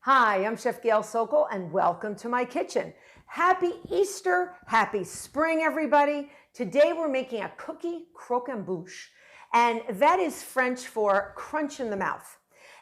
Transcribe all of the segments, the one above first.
Hi, I'm Chef Gail Sokol and welcome to my kitchen. Happy Easter, happy spring everybody. Today we're making a cookie croquembouche, and that is French for crunch in the mouth.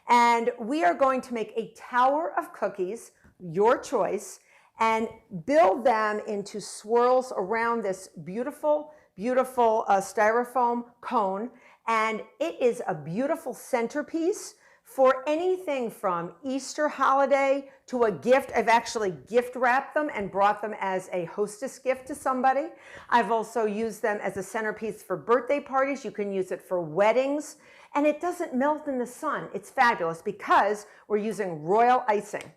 And we are going to make a tower of cookies, your choice, and build them into swirls around this beautiful styrofoam cone. And it is a beautiful centerpiece for anything from Easter holiday to a gift. I've actually gift wrapped them and brought them as a hostess gift to somebody. I've also used them as a centerpiece for birthday parties. You can use it for weddings, and it doesn't melt in the sun. It's fabulous because we're using royal icing.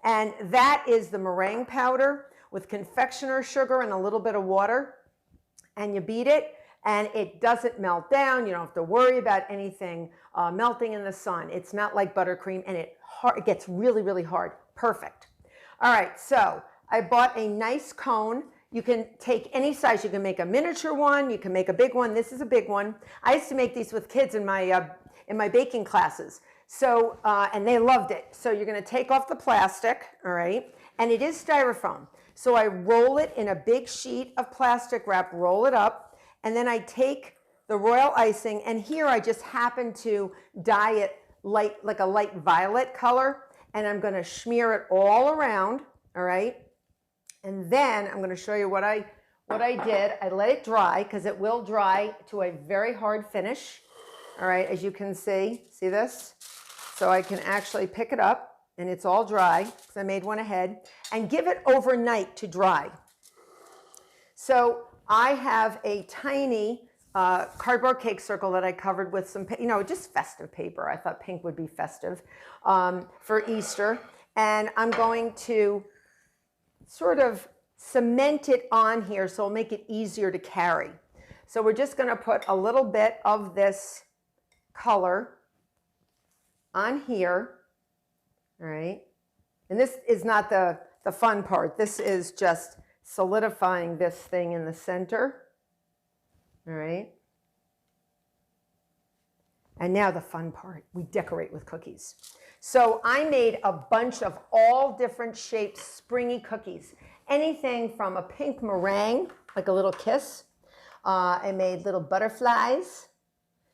And that is the meringue powder with confectioner sugar and a little bit of water. And you beat it, and it doesn't melt down. You don't have to worry about anything melting in the sun. It's not like buttercream, and it gets really, really hard. Perfect. All right, so I bought a nice cone. You can take any size. You can make a miniature one. You can make a big one. This is a big one. I used to make these with kids in my baking classes. So, and they loved it. So you're gonna take off the plastic, all right? And it is styrofoam. So I roll it in a big sheet of plastic wrap, roll it up, and then I take the royal icing, and here I just happen to dye it like a light violet color, and I'm gonna smear it all around, all right? And then I'm gonna show you what I did. I let it dry, because it will dry to a very hard finish, all right, as you can see this? So I can actually pick it up, and it's all dry, because I made one ahead, and give it overnight to dry. So I have a tiny cardboard cake circle that I covered with some, just festive paper. I thought pink would be festive for Easter. And I'm going to sort of cement it on here so it'll make it easier to carry. So we're just gonna put a little bit of this color on here, all right? And this is not the fun part. This is just solidifying this thing in the center, all right? And now the fun part, we decorate with cookies. So I made a bunch of all different shaped springy cookies. Anything from a pink meringue, like a little kiss. I made little butterflies.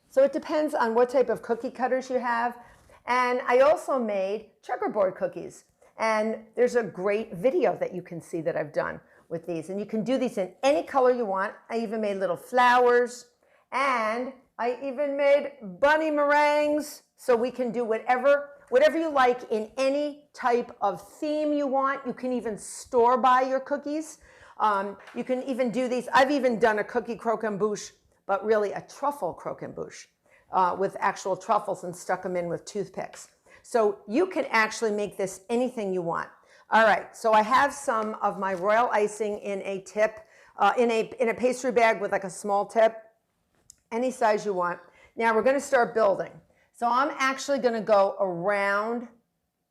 So it depends on what type of cookie cutters you have. And I also made checkerboard cookies. And there's a great video that you can see that I've done with these. And you can do these in any color you want. I even made little flowers. And I even made bunny meringues. So we can do whatever you like in any type of theme you want. You can even store buy your cookies. You can even do these. I've even done a cookie croquembouche, but really a truffle croquembouche. With actual truffles and stuck them in with toothpicks. So you can actually make this anything you want. All right, so I have some of my royal icing in a tip, in a pastry bag with like a small tip, any size you want. Now we're gonna start building. So I'm actually gonna go around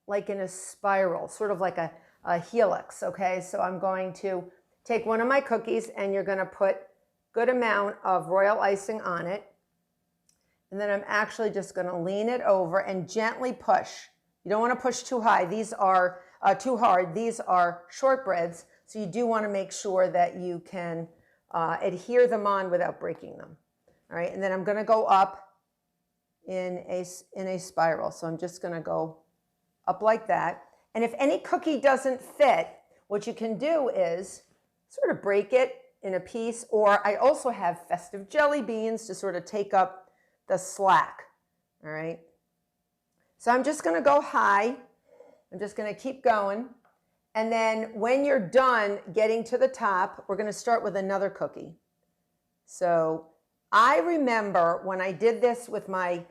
like in a spiral, sort of like a helix, okay? So I'm going to take one of my cookies, and you're gonna put good amount of royal icing on it. And then I'm actually just going to lean it over and gently push. You don't want to push too high. These are too hard. These are shortbreads, so you do want to make sure that you can adhere them on without breaking them. All right, and then I'm going to go up in a spiral. So I'm just going to go up like that. And if any cookie doesn't fit, what you can do is sort of break it in a piece, or I also have festive jelly beans to sort of take up the slack, all right? So I'm just gonna go high. I'm just gonna keep going. And then when you're done getting to the top, we're gonna start with another cookie. So I remember when I did this with my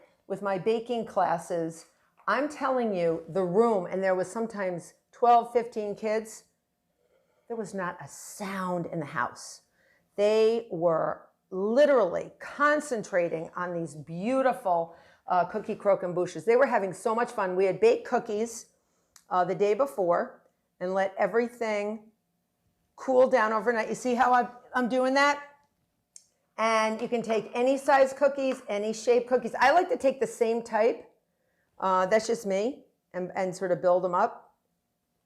baking classes, I'm telling you, the room, and there was sometimes 12, 15 kids, there was not a sound in the house. They were literally concentrating on these beautiful cookie croquembouches. They were having so much fun. We had baked cookies the day before and let everything cool down overnight. You see how I'm doing that? And you can take any size cookies, any shape cookies. I like to take the same type. That's just me. and sort of build them up.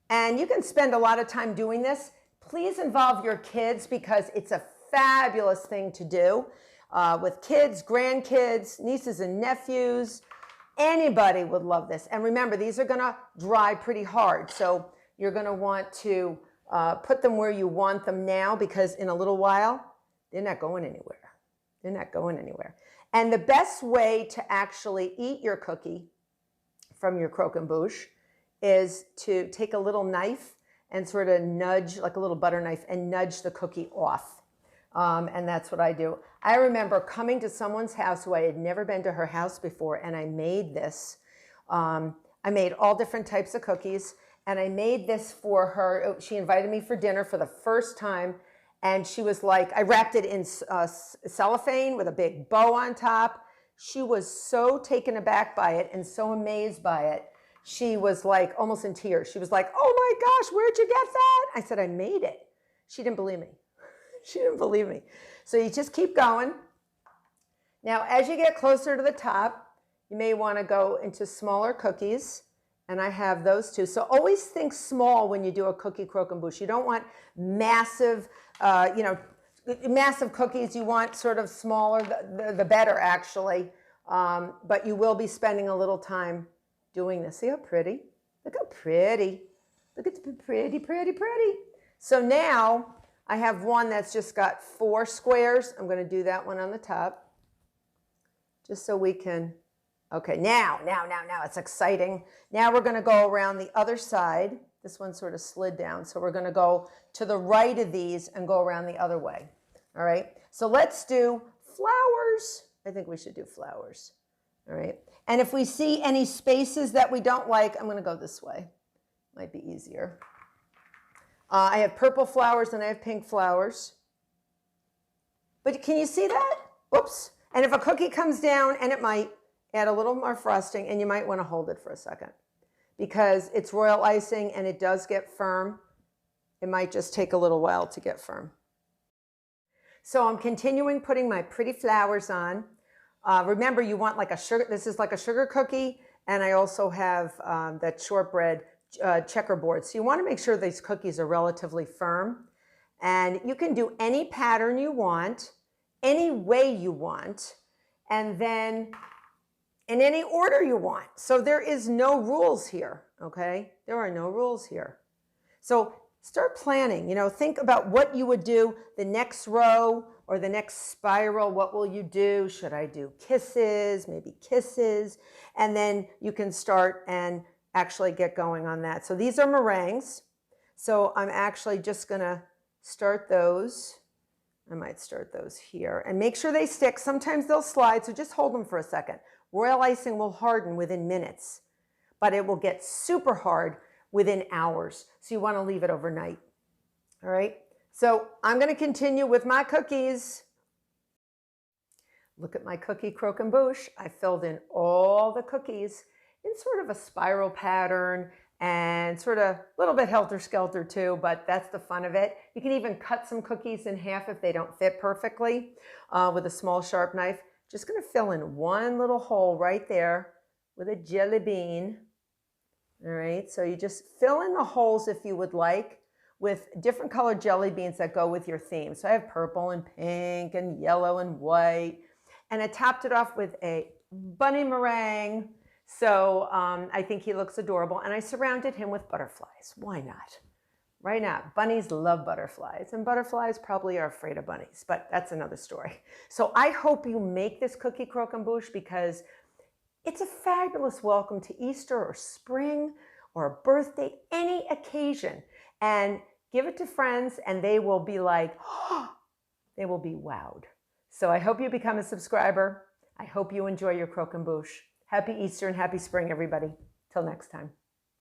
And you can spend a lot of time doing this. Please involve your kids because it's a fabulous thing to do with kids, grandkids, nieces and nephews. Anybody would love this. And remember, these are going to dry pretty hard. So you're going to want to put them where you want them now, because in a little while, they're not going anywhere. They're not going anywhere. And the best way to actually eat your cookie from your croquembouche is to take a little knife and sort of nudge, like a little butter knife, and nudge the cookie off. And that's what I do. I remember coming to someone's house who I had never been to her house before, and I made this. I made all different types of cookies, and I made this for her. She invited me for dinner for the first time, and she was like, I wrapped it in cellophane with a big bow on top. She was so taken aback by it and so amazed by it. She was like almost in tears. She was like, oh my gosh, where'd you get that? I said, I made it. She didn't believe me. She didn't believe me. So you just keep going. Now, as you get closer to the top, you may want to go into smaller cookies. And I have those too. So always think small when you do a cookie croquembouche. You don't want massive, massive cookies. You want sort of smaller, the better actually. But you will be spending a little time doing this. See how pretty? Look how pretty. Look at the pretty, pretty, pretty. So now I have one that's just got 4 squares. I'm going to do that one on the top. Just so we can, okay, now, it's exciting. Now we're going to go around the other side. This one sort of slid down. So we're going to go to the right of these and go around the other way. All right. So let's do flowers. I think we should do flowers. All right. And if we see any spaces that we don't like, I'm going to go this way. Might be easier. I have purple flowers and I have pink flowers. But can you see that? Oops. And if a cookie comes down, and it might, add a little more frosting, and you might want to hold it for a second because it's royal icing and it does get firm. It might just take a little while to get firm. So I'm continuing putting my pretty flowers on. Remember, you want like a sugar, this is like a sugar cookie, and I also have that shortbread checkerboard. So you want to make sure these cookies are relatively firm. And you can do any pattern you want, any way you want, and then in any order you want. So there is no rules here, okay? There are no rules here. So start planning, think about what you would do the next row or the next spiral. What will you do? Should I do kisses, maybe kisses? And then you can start and actually get going on that. So these are meringues. So I'm actually just gonna start those. I might start those here and make sure they stick. Sometimes they'll slide, so just hold them for a second. Royal icing will harden within minutes, but it will get super hard within hours. So you want to leave it overnight. All right. So I'm going to continue with my cookies. Look at my cookie croquembouche. I filled in all the cookies in sort of a spiral pattern and sort of a little bit helter-skelter too, but that's the fun of it. You can even cut some cookies in half if they don't fit perfectly with a small sharp knife. Just going to fill in one little hole right there with a jelly bean. All right, so you just fill in the holes if you would like with different colored jelly beans that go with your theme. So I have purple and pink and yellow and white. And I topped it off with a bunny meringue. So I think he looks adorable. And I surrounded him with butterflies. Why not? Right now, bunnies love butterflies, and butterflies probably are afraid of bunnies, but that's another story. So I hope you make this cookie croquembouche because it's a fabulous welcome to Easter or spring or a birthday, any occasion. And give it to friends and they will be like, oh, they will be wowed. So I hope you become a subscriber. I hope you enjoy your croquembouche. Happy Easter and happy spring, everybody. Till next time.